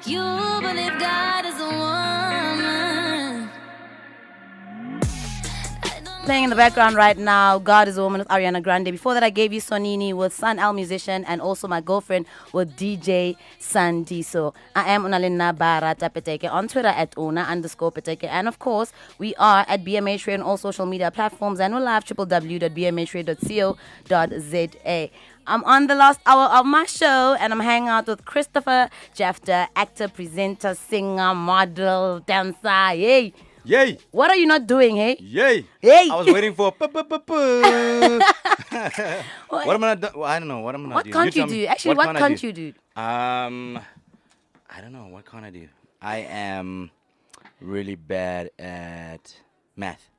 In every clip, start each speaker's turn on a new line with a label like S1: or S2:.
S1: You believe God is a woman.
S2: Playing in the background right now, God is a Woman with Ariana Grande. Before that, I gave you Sonini with Sun Al Musician and also My Girlfriend with DJ Sandiso. I am Unalina Barata Peteke on Twitter at Una_Peteke. And of course, we are at BMH Radio on all social media platforms and we're live www.bmhradio.co.za. I'm on the last hour of my show and I'm hanging out with Christopher Jafter, actor, presenter, singer, model, dancer. Yay!
S3: Yay!
S2: What are you not doing, hey?
S3: Yay!
S2: Yay!
S3: I was waiting for What am I not do? I don't know. What am I not
S2: What
S3: doing?
S2: can't you
S3: tell me.
S2: do? Actually, what
S3: I
S2: can't
S3: do?
S2: you do?
S3: I don't know. What can't I do? I am really bad at math.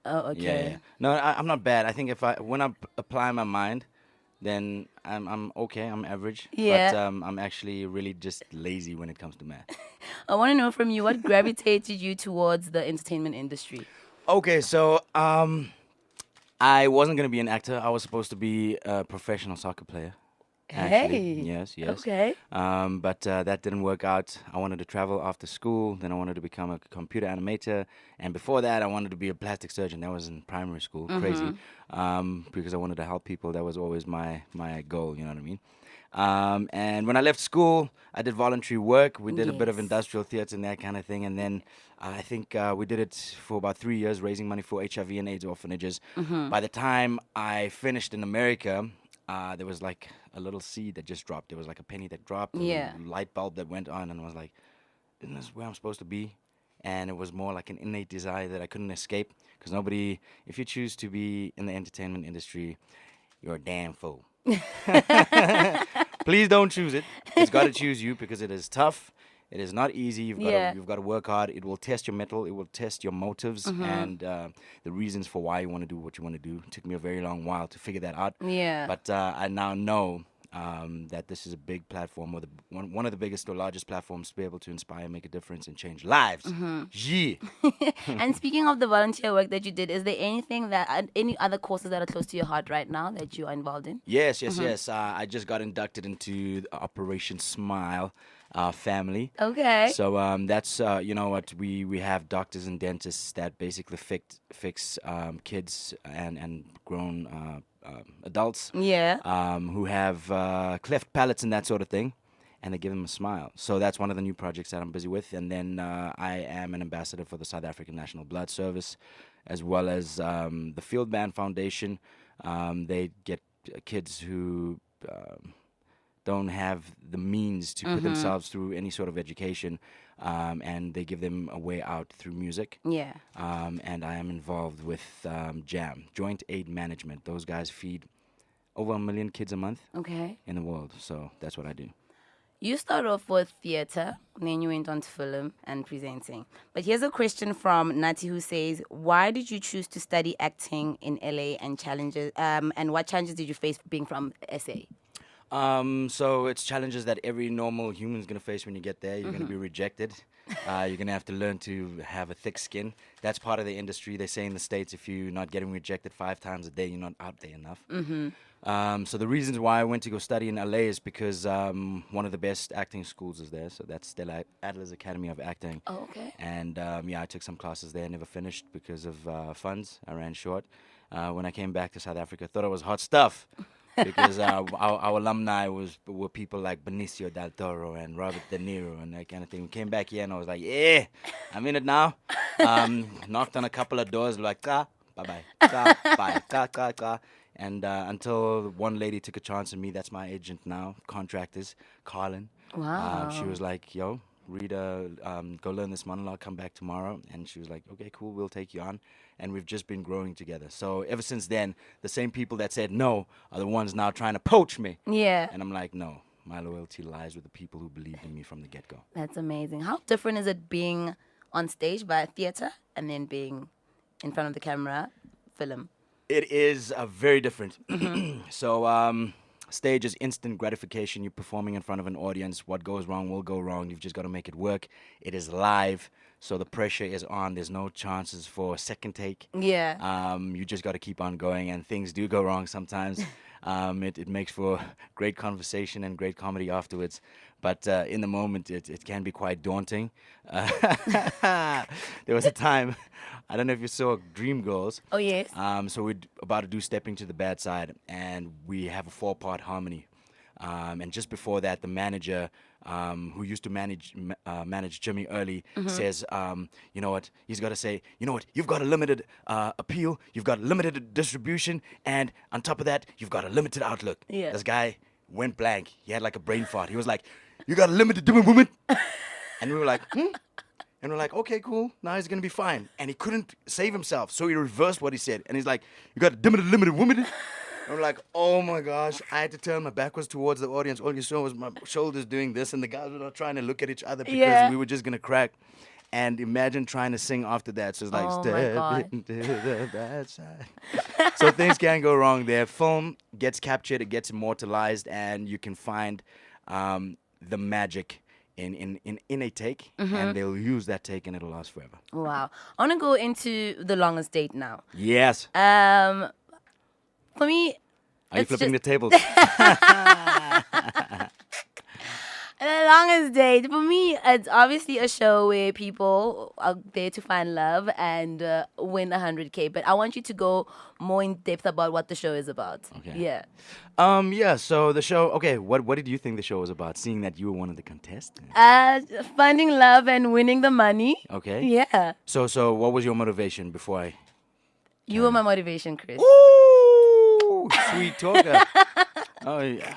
S2: Oh, okay.
S3: Yeah. No, I'm not bad. I think when I apply my mind, then I'm okay. I'm average.
S2: Yeah.
S3: But I'm actually really just lazy when it comes to math.
S2: I want to know from you what gravitated you towards the entertainment industry.
S3: Okay, so I wasn't gonna be an actor. I was supposed to be a professional soccer player. Actually.
S2: Hey.
S3: Yes.
S2: Okay.
S3: But that didn't work out. I wanted to travel after school. Then I wanted to become a computer animator. And before that, I wanted to be a plastic surgeon. That was in primary school. Crazy. Because I wanted to help people. That was always my goal. You know what I mean? And when I left school, I did voluntary work. We did a bit of
S2: Yes.
S3: industrial theater and that kind of thing. And then I think we did it for about 3 years, raising money for HIV and AIDS orphanages. By the time I finished in America, there was like a little seed that just dropped. There was like a penny that dropped, a
S2: Yeah.
S3: little light bulb that went on, and I was like, isn't this where I'm supposed to be? And it was more like an innate desire that I couldn't escape. Because nobody, if you choose to be in the entertainment industry, you're a damn fool. Please don't choose it. It's got to choose you because it is tough. It is not easy. You've got to work hard. It will test your mettle. It will test your motives and the reasons for why you want to do what you want to do. It took me a very long while to figure that out.
S2: Yeah.
S3: But I now know that this is a big platform, or one of the biggest or largest platforms to be able to inspire, make a difference, and change lives. Yeah.
S2: And speaking of the volunteer work that you did, is there anything any other courses that are close to your heart right now that you are involved in?
S3: Yes. I just got inducted into the Operation Smile family.
S2: Okay.
S3: So that's you know what, we have doctors and dentists that basically fix kids and grown adults
S2: Yeah.
S3: who have cleft palates and that sort of thing, and they give them a smile. So that's one of the new projects that I'm busy with. And then I am an ambassador for the South African National Blood Service, as well as the Field Band Foundation. They get kids who don't have the means to put themselves through any sort of education, and they give them a way out through music.
S2: Yeah.
S3: And I am involved with JAM, Joint Aid Management. Those guys feed over 1 million kids a month
S2: Okay.
S3: in the world. So that's what I do.
S2: You started off with theater, then you went on to film and presenting. But here's a question from Nati who says, why did you choose to study acting in LA and what challenges did you face being from SA?
S3: So it's challenges that every normal human is going to face when you get there. You're going to be rejected. You're going to have to learn to have a thick skin. That's part of the industry. They say in the States, if you're not getting rejected 5 times a day, you're not out there enough. So the reasons why I went to go study in LA is because one of the best acting schools is there. So that's Stella Adler's Academy of Acting.
S2: Oh, okay.
S3: And I took some classes there, never finished because of funds. I ran short. When I came back to South Africa, I thought it was hot stuff. Because our alumni were people like Benicio del Toro and Robert De Niro and that kind of thing. We came back here and I was like, yeah, I'm in it now. Knocked on a couple of doors, like, bye-bye, bye. And until one lady took a chance on me, that's my agent now, contractors, Carlin.
S2: Wow.
S3: She was like, yo, Rita, go learn this monologue, come back tomorrow. And she was like, okay, cool, we'll take you on. And we've just been growing together. So ever since then, the same people that said no are the ones now trying to poach me.
S2: Yeah.
S3: And I'm like, no, my loyalty lies with the people who believed in me from the get-go.
S2: That's amazing. How different is it being on stage by theater and then being in front of the camera, film?
S3: It is very different. So stage is instant gratification. You're performing in front of an audience. What goes wrong will go wrong. You've just got to make it work. It is live, so the pressure is on. There's no chances for a second take.
S2: Yeah.
S3: You just got to keep on going, and things do go wrong sometimes. It makes for great conversation and great comedy afterwards. But in the moment, it can be quite daunting. There was a time, I don't know if you saw Dreamgirls.
S2: Oh, yes.
S3: So we're about to do Stepping to the Bad Side, and we have a 4-part harmony. And just before that, the manager, who used to manage Jimmy Early, says, you know what, he's got to say, you know what, you've got a limited appeal, you've got limited distribution, and on top of that, you've got a limited outlook.
S2: Yeah.
S3: This guy went blank. He had like a brain fart. He was like, you got a limited woman. And we were like, And we're like, okay, cool. Now he's going to be fine. And he couldn't save himself. So he reversed what he said. And he's like, you got a limited woman. And we're like, oh my gosh. I had to turn my back was towards the audience. All you saw was my shoulders doing this. And the guys were not trying to look at each other because we were just going to crack. And imagine trying to sing after that. So it's like,
S2: Oh my God.
S3: step into the bad side. So things can go wrong there. Film gets captured. It gets immortalized. And you can find the magic in a take, and they'll use that take, and it'll last forever.
S2: Wow. I want to go into The Longest Date now.
S3: Yes.
S2: For me,
S3: Are you
S2: it's
S3: flipping
S2: just-
S3: the tables?
S2: The Longest Date, for me, it's obviously a show where people are there to find love and win 100K. But I want you to go more in depth about what the show is about.
S3: Okay.
S2: Yeah.
S3: Yeah. So the show. Okay. What did you think the show was about? Seeing that you were one of the contestants.
S2: Finding love and winning the money.
S3: Okay.
S2: Yeah.
S3: So what was your motivation before I?
S2: You were my motivation, Chris.
S3: Ooh, sweet talker. Oh yeah.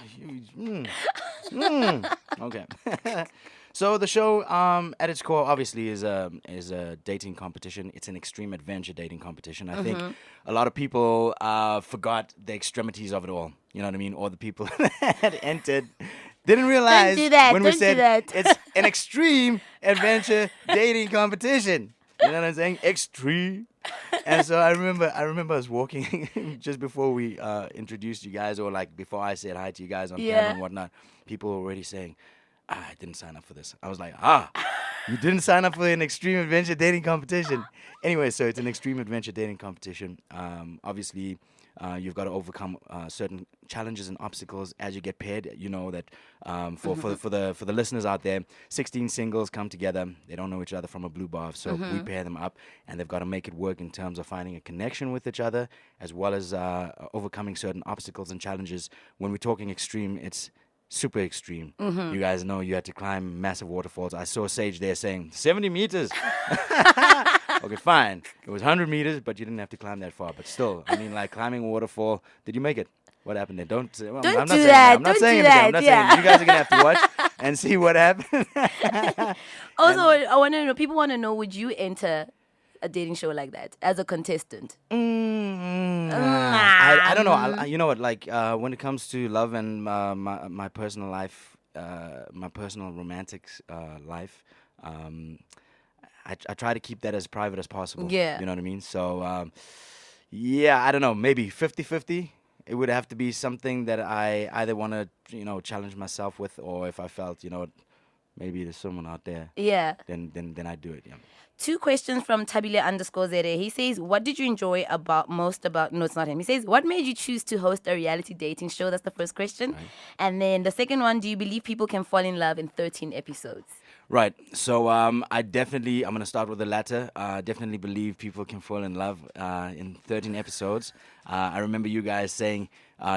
S3: Okay. So the show, at its core, obviously is a dating competition. It's an extreme adventure dating competition. I think a lot of people forgot the extremities of it all. You know what I mean? Or the people that entered didn't realize
S2: do that,
S3: when we
S2: don't do
S3: said
S2: that.
S3: it's an extreme adventure dating competition. You know what I'm saying? Extreme. And so I remember us walking just before we introduced you guys, or like before I said hi to you guys on camera and whatnot. People were already saying, I didn't sign up for this. I was like, you didn't sign up for an extreme adventure dating competition. Anyway, so it's an extreme adventure dating competition. Obviously, you've got to overcome certain challenges and obstacles as you get paired. You know that for the listeners out there, 16 singles come together. They don't know each other from a blue bar, so we pair them up, and they've got to make it work in terms of finding a connection with each other, as well as overcoming certain obstacles and challenges. When we're talking extreme, it's super extreme. You guys know you had to climb massive waterfalls. I saw Sage there saying 70 meters. Okay, fine. It was 100 meters, but you didn't have to climb that far. But still, I mean, like climbing a waterfall. Did you make it? What happened there? Don't
S2: do
S3: I'm not
S2: that.
S3: saying that. I'm not
S2: Don't
S3: saying
S2: do
S3: anything.
S2: that.
S3: I'm not
S2: Yeah.
S3: saying you guys are gonna have to watch and see what happened.
S2: Also, I want to know, people want to know, would you enter a dating show like that as a contestant?
S3: I don't know. You know what? Like when it comes to love and my personal life, my personal romantic life, I try to keep that as private as possible.
S2: Yeah.
S3: You know what I mean? So yeah, I don't know. Maybe 50-50. It would have to be something that I either want to, challenge myself with, or if I felt, maybe there's someone out there,
S2: Yeah.
S3: then I do it. Yeah.
S2: 2 questions from Tabile_Zere. He says, what did you enjoy most about, no, it's not him. He says, what made you choose to host a reality dating show? That's the first question.
S3: Right.
S2: And then the second one, do you believe people can fall in love in 13 episodes?
S3: Right. So I'm going to start with the latter. Definitely believe people can fall in love in 13 episodes. I remember you guys saying,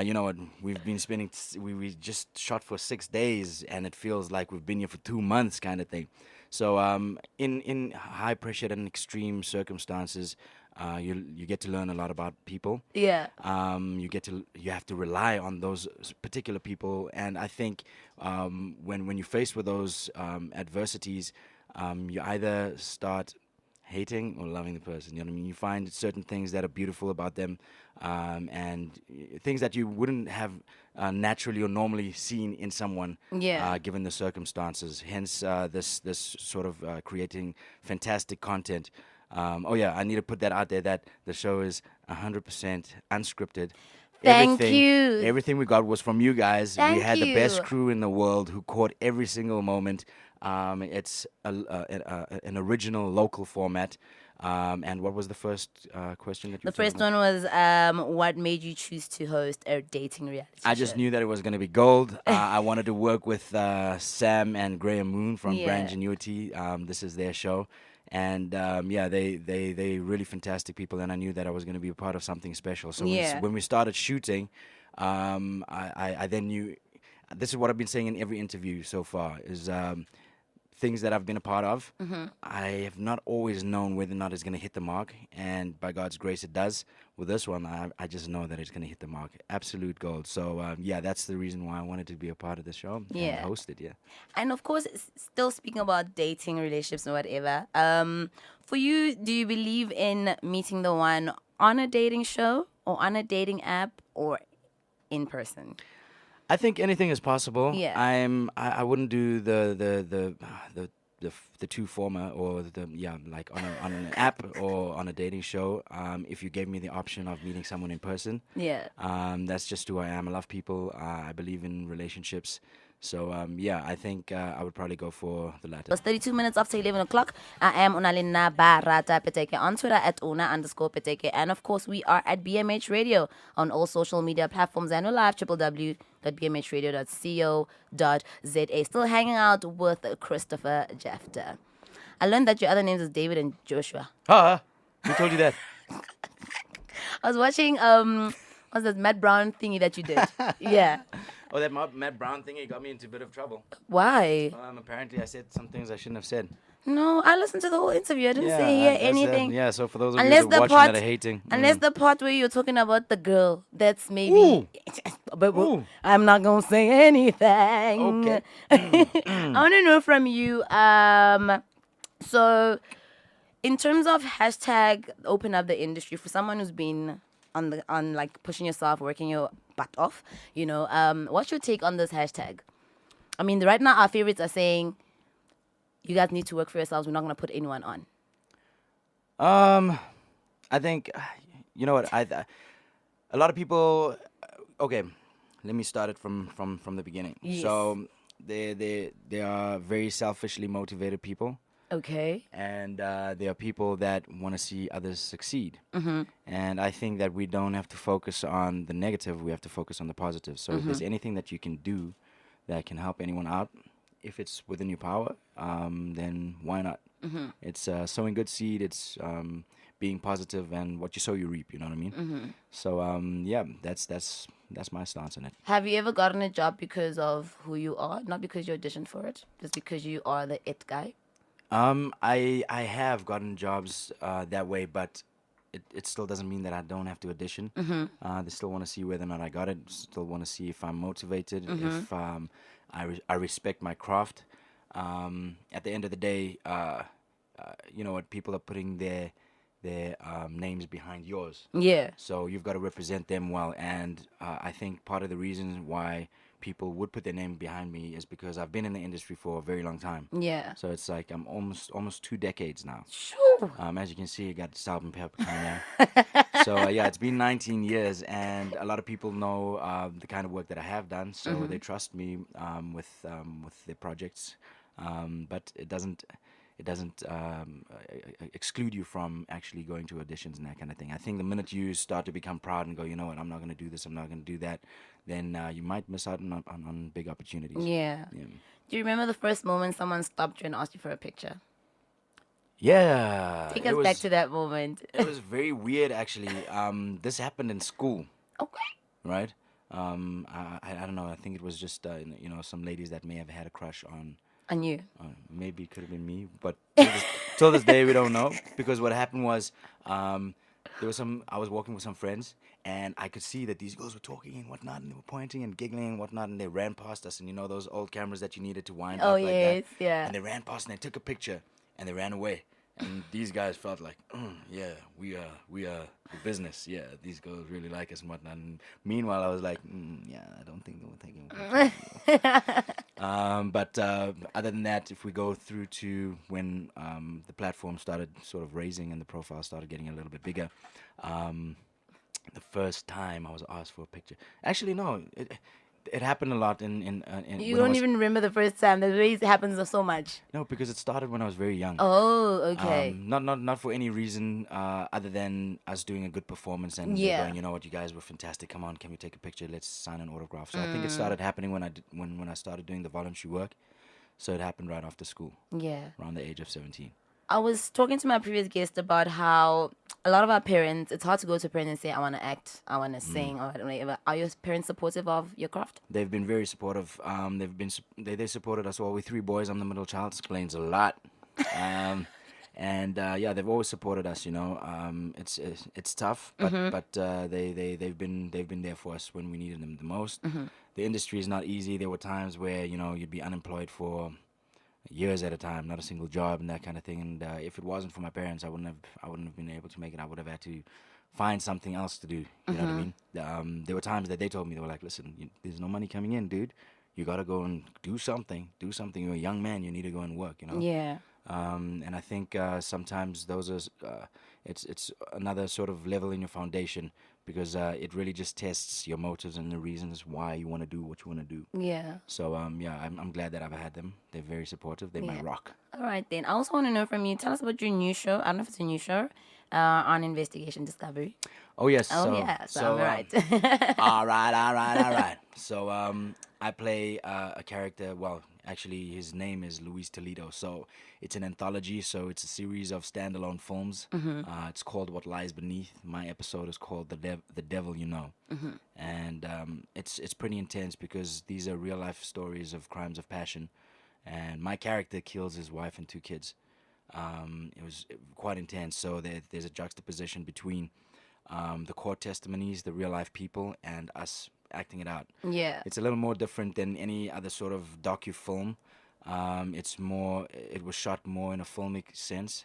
S3: you know what, we've been spending, we just shot for 6 days and it feels like we've been here for 2 months kind of thing. So in high pressure and extreme circumstances, you get to learn a lot about people.
S2: Yeah.
S3: You have to rely on those particular people, and I think when you're faced with those adversities, you either start hating or loving the person. You know what I mean? You find certain things that are beautiful about them, and things that you wouldn't have naturally or normally seen in someone,
S2: Yeah.
S3: given the circumstances. Hence, this sort of creating fantastic content. I need to put that out there, that the show is 100% unscripted.
S2: Thank you.
S3: Everything we got was from you guys.
S2: Thank
S3: we had the best
S2: you.
S3: crew in the world who caught every single moment. It's an original local format. And what was the first question that you
S2: The
S3: were talking
S2: first
S3: about?
S2: one was what made you choose to host a dating reality
S3: I just
S2: show?
S3: knew that it was going to be gold. I wanted to work with Sam and Graham Moon from Brand
S2: Yeah.
S3: Genuity. This is their show. And yeah, they really fantastic people. And I knew that I was going to be a part of something special. So
S2: Yeah.
S3: when we started shooting, I then knew. This is what I've been saying in every interview so far is things that I've been a part of. I have not always known whether or not it's going to hit the mark, and by God's grace, it does. With this one, I just know that it's going to hit the mark. Absolute gold. So yeah, that's the reason why I wanted to be a part of the show and
S2: Yeah.
S3: host it. Yeah.
S2: And of course, still speaking about dating, relationships, and whatever. For you, do you believe in meeting the one on a dating show or on a dating app or in person?
S3: I think anything is possible.
S2: Yeah.
S3: I wouldn't do the two former or the like on an app or on a dating show. If you gave me the option of meeting someone in person,
S2: Yeah.
S3: that's just who I am. I love people. I believe in relationships. So yeah, I think I would probably go for the latter.
S2: It's 32 minutes after 11 o'clock. I am Unalina Barata Peteke on Twitter at Una_Peteke. And of course, we are at BMH Radio on all social media platforms and we're live www.bmhradio.co.za. Still hanging out with Christopher Jefter. I learned that your other names is David and Joshua.
S3: Who told you that?
S2: I was watching what's that Matt Brown thingy that you did? Yeah.
S3: Oh, that Matt Brown thing, got me into a bit of trouble.
S2: Why?
S3: Apparently, I said some things I shouldn't have said.
S2: No, I listened to the whole interview. I didn't say
S3: I-
S2: hear
S3: that's,
S2: anything.
S3: yeah, so for those of
S2: Unless
S3: you
S2: the
S3: that are watching
S2: part,
S3: that are hating.
S2: unless the part where you're talking about the girl, that's maybe.
S3: Ooh.
S2: But
S3: Ooh.
S2: I'm not gonna say anything.
S3: Okay.
S2: I want to know from you. So, in terms of hashtag open up the industry for someone who's been on like pushing yourself, working your butt off, what's your take on this hashtag? I mean, right now our favorites are saying, you guys need to work for yourselves. We're not gonna put anyone on.
S3: I think, you know what? A lot of people. Okay, let me start it from the beginning.
S2: Yes.
S3: So they are very selfishly motivated people.
S2: Okay.
S3: And there are people that want to see others succeed.
S2: Mm-hmm.
S3: And I think that we don't have to focus on the negative, we have to focus on the positive. So if there's anything that you can do that can help anyone out, if it's within your power, then why not? It's sowing good seed, it's being positive, and what you sow you reap, you know what I mean? So yeah, that's my stance on it.
S2: Have you ever gotten a job because of who you are, not because you auditioned for it, just because you are the it guy?
S3: I have gotten jobs that way, but it still doesn't mean that I don't have to audition. They still want to see whether or not I got it. Still want to see if I'm motivated, if I respect my craft. At the end of the day, you know what? People are putting their names behind yours.
S2: Yeah.
S3: So you've got to represent them well. And I think part of the reason why people would put their name behind me is because I've been in the industry for a very long time.
S2: Yeah.
S3: So it's like I'm almost 2 decades now.
S2: Sure.
S3: As you can see, I got the salt and pepper coming out. So yeah, it's been 19 years, and a lot of people know the kind of work that I have done. So they trust me with their projects, but it doesn't exclude you from actually going to auditions and that kind of thing. I think the minute you start to become proud and go, you know what, I'm not going to do this, I'm not going to do that, then you might miss out on big opportunities.
S2: Yeah.
S3: Yeah.
S2: Do you remember the first moment someone stopped you and asked you for a picture?
S3: Yeah.
S2: Take us back to that moment.
S3: It was very weird, actually. This happened in school,
S2: Okay.
S3: right? I don't know. I think it was just some ladies that may have had a crush on.
S2: On you.
S3: Maybe it could have been me, but till this day we don't know, because what happened was there was I was walking with some friends, and I could see that these girls were talking and whatnot, and they were pointing and giggling and whatnot, and they ran past us, and you know those old cameras that you needed to wind
S2: Oh,
S3: up like
S2: yes,
S3: that.
S2: yeah.
S3: And they ran past and they took a picture and they ran away. And these guys felt like, yeah, we are the business. Yeah, these girls really like us and whatnot. And meanwhile, I was like, yeah, I don't think they were taking a picture. But other than that, if we go through to when the platform started sort of raising and the profile started getting a little bit bigger, the first time I was asked for a picture. Actually, no. It happened a lot in
S2: You
S3: when I
S2: don't
S3: was,
S2: even remember the first time. The way it happens so much.
S3: no, because it started when I was very young.
S2: Oh, okay.
S3: Not for any reason other than us doing a good performance and they're
S2: Yeah.
S3: going, you know what, you guys were fantastic. Come on, can we take a picture? Let's sign an autograph. So I think it started happening when when I started doing the voluntary work. So it happened right after school,
S2: Yeah.
S3: around the age of 17.
S2: I was talking to my previous guest about how a lot of our parents, it's hard to go to a parent and say, I want to act, I want to sing, or whatever. Are your parents supportive of your craft?
S3: They've been very supportive. They supported us all. We're three boys. I'm the middle child. Explains a lot. And yeah, they've always supported us. You know, it's tough, but they've been there for us when we needed them the most. The industry is not easy. There were times where you'd be unemployed for years at a time, not a single job and that kind of thing. And if it wasn't for my parents, I wouldn't have been able to make it. I would have had to find something else to do. You know what I mean? There were times that they told me, they were like, "Listen, there's no money coming in, dude. You gotta go and do something. Do something. You're a young man. You need to go and work. You know."
S2: Yeah.
S3: And I think sometimes those are it's another sort of level in your foundation because it really just tests your motives and the reasons why you want to do what you want to do.
S2: Yeah.
S3: So yeah, I'm glad that I've had them. They're very supportive. They're my
S2: Yeah.
S3: rock.
S2: All right, then. I also want to know from you, tell us about your new show. I don't know if it's a new show, on Investigation Discovery.
S3: Oh yes.
S2: Oh,
S3: so,
S2: yeah. So,
S3: so
S2: I'm right.
S3: all right. So I play a character. Well, actually, his name is Luis Toledo. So it's an anthology. So it's a series of standalone films. It's called What Lies Beneath. My episode is called The Devil You Know, and it's pretty intense because these are real life stories of crimes of passion, and my character kills his wife and two kids. It was quite intense. So there's a juxtaposition between the court testimonies, the real life people, and us acting it out.
S2: Yeah.
S3: It's a little more different than any other sort of docu-film. It was shot more in a filmic sense.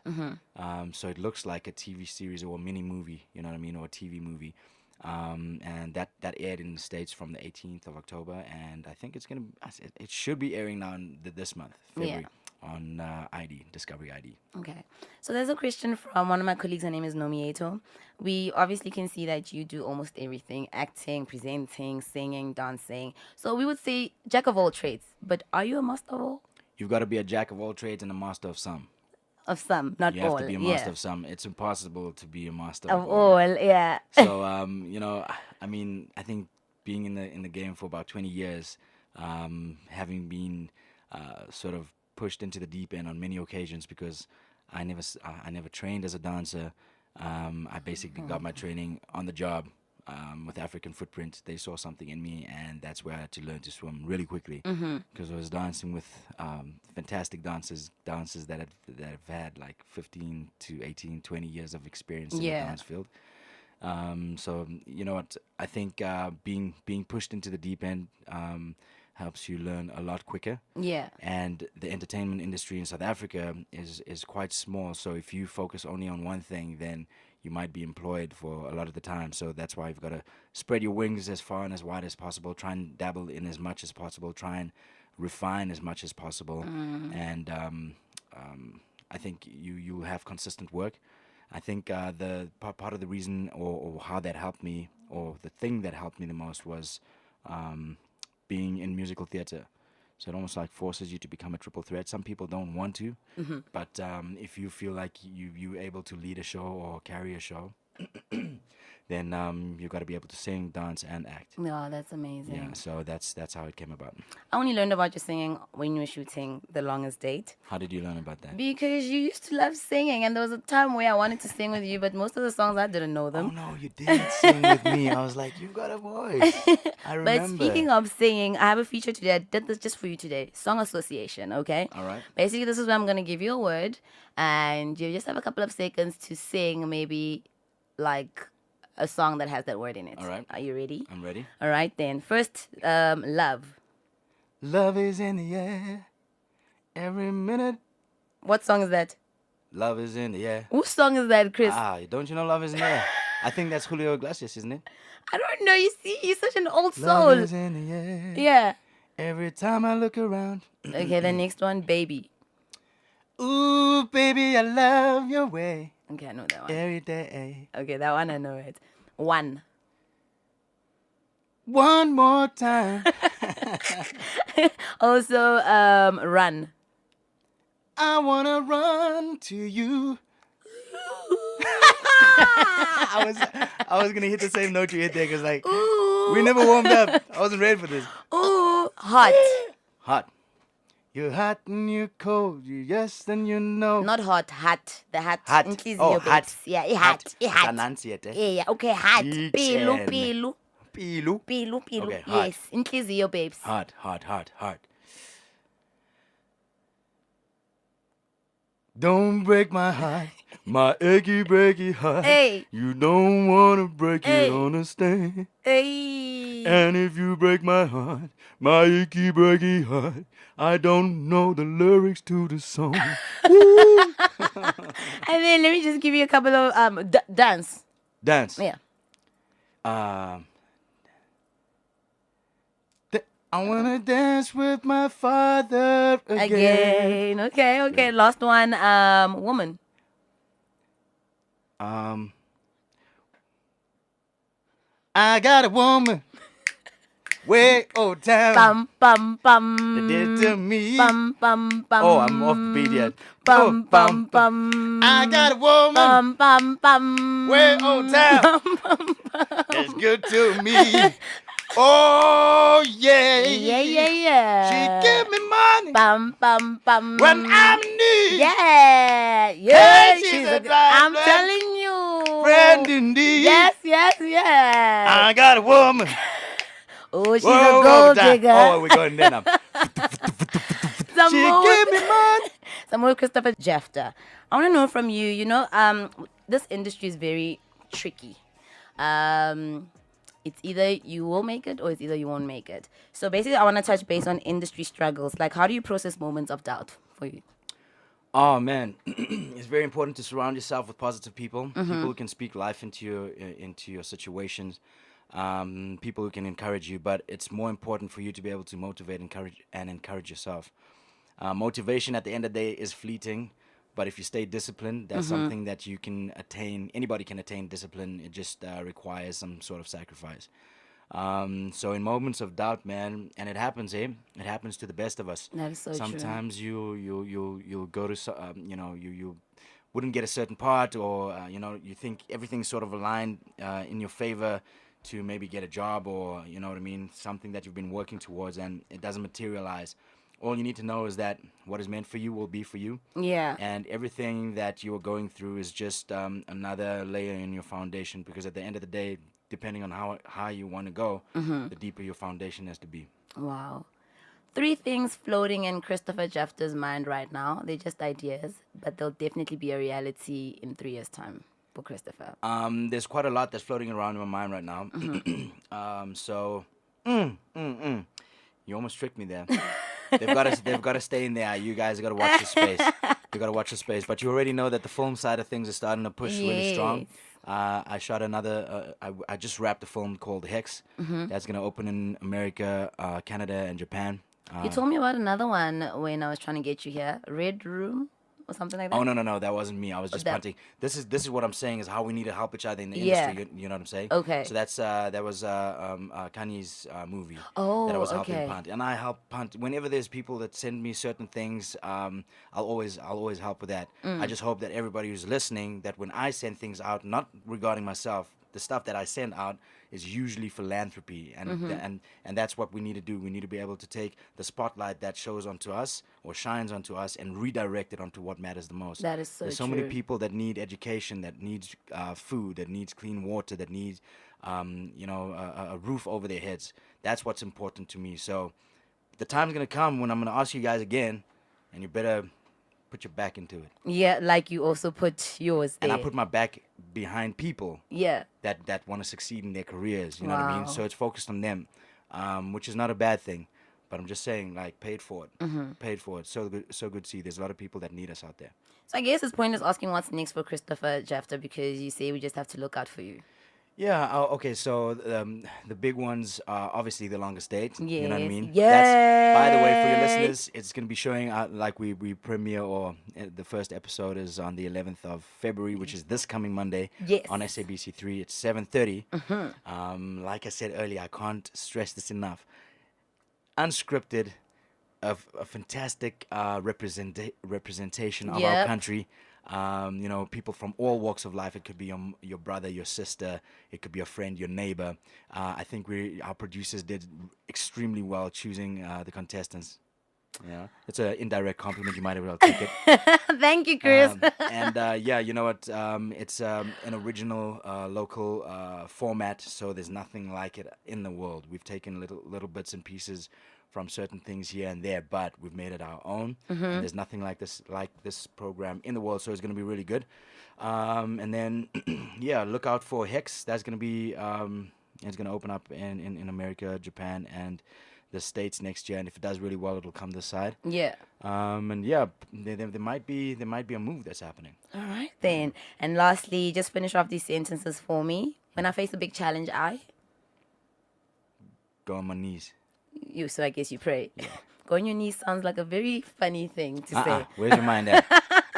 S3: So it looks like a TV series or a mini movie, you know what I mean, or a TV movie. And that aired in the States from the 18th of October, and I think it should be airing now in this month, February, on ID, Discovery ID.
S2: Okay. So there's a question from one of my colleagues. Her name is Nomi Eto. We obviously can see that you do almost everything: acting, presenting, singing, dancing. So we would say jack of all trades. But are you a master of all?
S3: You've got to be a jack of all trades and a master of some.
S2: Of some, not
S3: You
S2: all.
S3: have to be a master of some. It's impossible to be a master
S2: Of all, yeah.
S3: So I mean, I think being in the game for about 20 years, having been sort of pushed into the deep end on many occasions because I never trained as a dancer. I basically got my training on the job with African Footprint. They saw something in me, and that's where I had to learn to swim really quickly because I was dancing with fantastic dancers that have had like 15 to 18, 20 years of experience in the dance field. So you know what? I think being pushed into the deep end helps you learn a lot quicker.
S2: Yeah.
S3: And the entertainment industry in South Africa is quite small. So if you focus only on one thing, then you might be employed for a lot of the time. So that's why you've got to spread your wings as far and as wide as possible. Try and dabble in as much as possible. Try and refine as much as possible. And I think you have consistent work. I think the part of the reason or how that helped me, or the thing that helped me the most was being in musical theater. So it almost like forces you to become a triple threat. Some people don't want to, but if you feel like you're able to lead a show or carry a show, then you got to be able to sing, dance, and act.
S2: No, that's amazing.
S3: Yeah, so that's how it came about.
S2: I only learned about your singing when you were shooting The Longest Date.
S3: How did you learn about that?
S2: Because you used to love singing, and there was a time where I wanted to sing with you, but most of the songs I didn't know
S3: Oh
S2: them.
S3: no, you didn't sing with me. I was like, you got a voice. I remember.
S2: But speaking of singing, I have a feature today. I did this just for you today. Song association, okay?
S3: All right.
S2: Basically, this is where I'm going to give you a word, and you just have a couple of seconds to sing maybe like a song that has that word in it.
S3: All right.
S2: Are you ready?
S3: I'm ready.
S2: All right, then. First, love.
S3: Love is in the air, every minute.
S2: What song is that?
S3: Love is in the air.
S2: Whose song is that, Chris?
S3: Don't you know Love is in the air? I think that's Julio Iglesias, isn't it?
S2: I don't know. You see, you're such an old
S3: Love
S2: soul.
S3: is in the air.
S2: Yeah.
S3: Every time I look around.
S2: Okay, the next one, baby.
S3: Ooh, baby, I love your way
S2: Okay, I know that one.
S3: every day.
S2: Okay, that one I know it. One.
S3: one more time.
S2: Also, run.
S3: I wanna run to you. I was gonna hit the same note you hit there because like
S2: Ooh.
S3: we never warmed up. I wasn't ready for this.
S2: Ooh, hot.
S3: Hot. You're hot and you're cold. You yes and you know.
S2: Not hot, hat. The hat.
S3: Hot.
S2: Inhliziyo,
S3: Oh,
S2: babes.
S3: hat.
S2: Yeah, hat. Hat.
S3: Pronunciate.
S2: Yeah, okay, hat.
S3: Each
S2: Pilu,
S3: and-
S2: pilu.
S3: Pilu.
S2: Pilu, pilu.
S3: Okay, hot.
S2: Yes, inhliziyo, babes.
S3: Hot, hot, hot, hot. Don't break my heart, my achy breaky heart.
S2: Hey.
S3: You don't wanna break
S2: Hey.
S3: it, understand?
S2: Hey.
S3: And if you break my heart, my achy breaky heart, I don't know the lyrics to the song.
S2: And then let me just give you a couple of dance.
S3: Dance.
S2: Yeah.
S3: I wanna dance with my father again.
S2: Again. Okay. Last one, woman.
S3: I got a woman way old town.
S2: Bum, bum, bum.
S3: They did to me.
S2: Bum, bum, bum.
S3: Oh, I'm off the beat yet.
S2: Bum,
S3: Oh,
S2: bum, bum.
S3: I got a woman
S2: Bum, bum, bum.
S3: way old town. It's good to me. Oh yeah.
S2: Yeah.
S3: She give me money
S2: Bum, bum, bum.
S3: when I'm in need.
S2: Yeah.
S3: Hey, she's
S2: she's
S3: a
S2: a
S3: drive
S2: I'm
S3: friend.
S2: telling you.
S3: Friend indeed.
S2: Yes.
S3: I got a woman.
S2: Oh, she's
S3: Whoa,
S2: a gold
S3: down.
S2: digger.
S3: Oh, we're going there now.
S2: Some
S3: She
S2: more,
S3: give me money.
S2: some more Christopher Jefter. I want to know from you. You know, this industry is very tricky. It's either you will make it or it's either you won't make it. So basically, I want to touch base on industry struggles. Like, how do you process moments of doubt for you?
S3: Oh man, it's very important to surround yourself with positive people, people who can speak life into your situations, people who can encourage you. But it's more important for you to be able to motivate, encourage yourself. Motivation at the end of the day is fleeting, but if you stay disciplined, that's something that you can attain. Anybody can attain discipline. It just requires some sort of sacrifice. So in moments of doubt, man, and it happens, It happens to the best of us.
S2: That is so true.
S3: Sometimes you'll go to you wouldn't get a certain part, or you think everything's sort of aligned in your favor to maybe get a job, or you know what I mean, something that you've been working towards, and it doesn't materialize. All you need to know is that what is meant for you will be for you.
S2: Yeah.
S3: And everything that you are going through is just another layer in your foundation, because at the end of the day, depending on how you want to go, the deeper your foundation has to be.
S2: Wow. 3 things floating in Christopher Jefter's mind right now. They're just ideas, but they'll definitely be a reality in 3 years' time for Christopher.
S3: There's quite a lot that's floating around in my mind right now. You almost tricked me there. They've got to stay in there. You guys got to watch the space. You got to watch the space. But you already know that the film side of things is starting to push really strong. I shot another. I just wrapped a film called Hex. That's gonna open in America, Canada, and Japan.
S2: You told me about another one when I was trying to get you here. Red Room or something like that?
S3: Oh no, that wasn't me. I was just
S2: that-
S3: punting. This is what I'm saying is how we need to help each other in the
S2: Yeah.
S3: industry. You know what I'm saying?
S2: Okay.
S3: So that was Kanye's movie
S2: Oh,
S3: that I was
S2: okay.
S3: helping punt, and I help punt whenever there's people that send me certain things. I'll always help with that. I just hope that everybody who's listening, that when I send things out, not regarding myself, the stuff that I send out is usually philanthropy, and that's what we need to do. We need to be able to take the spotlight that shows onto us or shines onto us and redirect it onto what matters the most.
S2: That is so
S3: There's so many
S2: true.
S3: people that need education, that needs food, that needs clean water, that needs a roof over their heads. That's what's important to me. So the time's gonna come when I'm gonna ask you guys again, and you better put your back into it.
S2: Yeah, like you also put yours there.
S3: And I put my back behind people
S2: Yeah.
S3: that want to succeed in their careers. You know what I mean?
S2: Wow.
S3: So it's focused on them, which is not a bad thing. But I'm just saying, like, paid for it. Paid for it. So good to see. There's a lot of people that need us out there.
S2: So I guess his point is asking what's next for Christopher Jefter, because you say we just have to look out for you.
S3: Yeah. Okay. So the big ones are obviously The Longest Date. You know what I
S2: Yes.
S3: mean? That's, by the way, for your
S2: Yay.
S3: listeners, it's going to be showing out like we premiere, or the first episode is on the 11th of February, which is this coming Monday.
S2: Yes.
S3: On SABC3. It's 7:30. Like I said earlier, I can't stress this enough. Unscripted, a fantastic representation of our
S2: Yep.
S3: country. People from all walks of life. It could be your brother, your sister. It could be a friend, your neighbor. I think our producers did extremely well choosing the contestants. Yeah, it's an indirect compliment. You might as well take it.
S2: Thank you, Chris.
S3: Yeah, you know what? It's an original local format, so there's nothing like it in the world. We've taken little bits and pieces from certain things here and there, but we've made it our own. And there's nothing like this program in the world, so it's going to be really good. And then, yeah, look out for Hex. That's going to be it's going to open up in America, Japan, and the States next year. And if it does really well, it'll come this side.
S2: Yeah.
S3: And yeah, there might be a move that's happening.
S2: All right then. And lastly, just finish off these sentences for me. When I face a big challenge,
S3: Go on my knees.
S2: so I guess you pray. Go on your knees sounds like a very funny thing to say.
S3: Where's your mind at?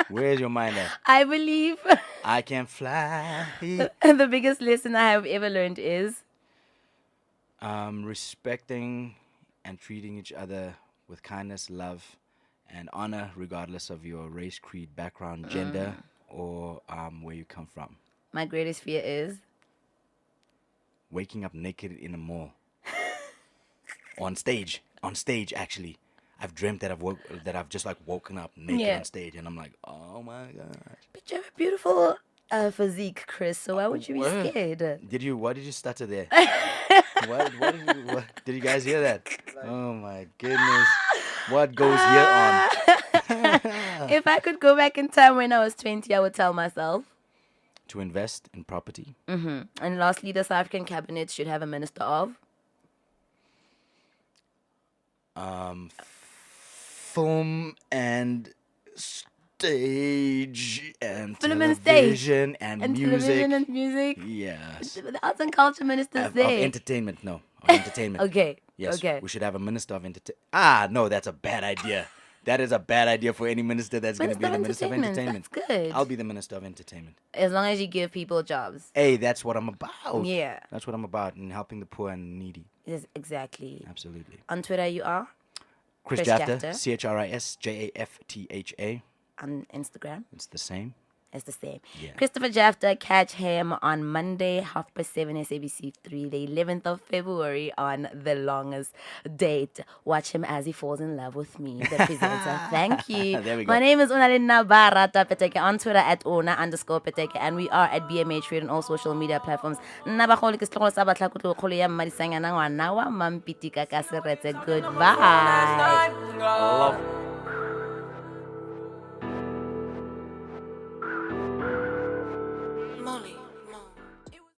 S3: Where's your mind at?
S2: I believe
S3: I can fly.
S2: the biggest lesson I have ever learned is
S3: Respecting and treating each other with kindness, love, and honor, regardless of your race, creed, background, gender, or where you come from.
S2: my greatest fear is
S3: Waking up naked in a mall. On stage, actually. I've dreamt that I've just like woken up naked
S2: Yeah.
S3: on stage, and I'm like, oh my gosh.
S2: but you have a beautiful physique, Chris, so why would you be
S3: What?
S2: scared?
S3: What did you stutter there? what did you guys hear that? Oh my goodness. What goes here on?
S2: If I could go back in time when I was 20, I would tell myself.
S3: To invest in property.
S2: And lastly, the South African cabinet should have a minister of.
S3: Film and stage and
S2: Film and stage.
S3: television and music.
S2: Television and music.
S3: Yes.
S2: The arts and culture minister's
S3: Of
S2: there.
S3: entertainment, no. Of entertainment.
S2: Okay.
S3: Yes.
S2: Okay.
S3: We should have a minister of entertainment. No, that's a bad idea. That is a bad idea for any minister that's going to be the minister of entertainment.
S2: That's good.
S3: I'll be the minister of entertainment.
S2: As long as you give people jobs.
S3: Hey, that's what I'm about.
S2: Yeah.
S3: That's what I'm about, and helping the poor and needy.
S2: Yes, exactly.
S3: Absolutely.
S2: On Twitter, you are.
S3: Chris
S2: Chris
S3: Jafta,
S2: Jafta.
S3: CHRISJAFTHA.
S2: On Instagram,
S3: It's the same.
S2: it's the same.
S3: Yeah.
S2: Christopher Jafta, catch him on Monday, 7:30 SABC3, the 11th of February on The Longest Date. Watch him as he falls in love with me, the presenter. Thank you.
S3: There we go.
S2: My name is Unalina Barata Peteke on Twitter at Una_Peteke, and we are at BMH Trade on all social media platforms. Nabaholi ke setlogolo sa batlhakotlo kgolo ya mmadisanyana ngwana wa Mampitika ka seretse. Goodbye.
S3: Love.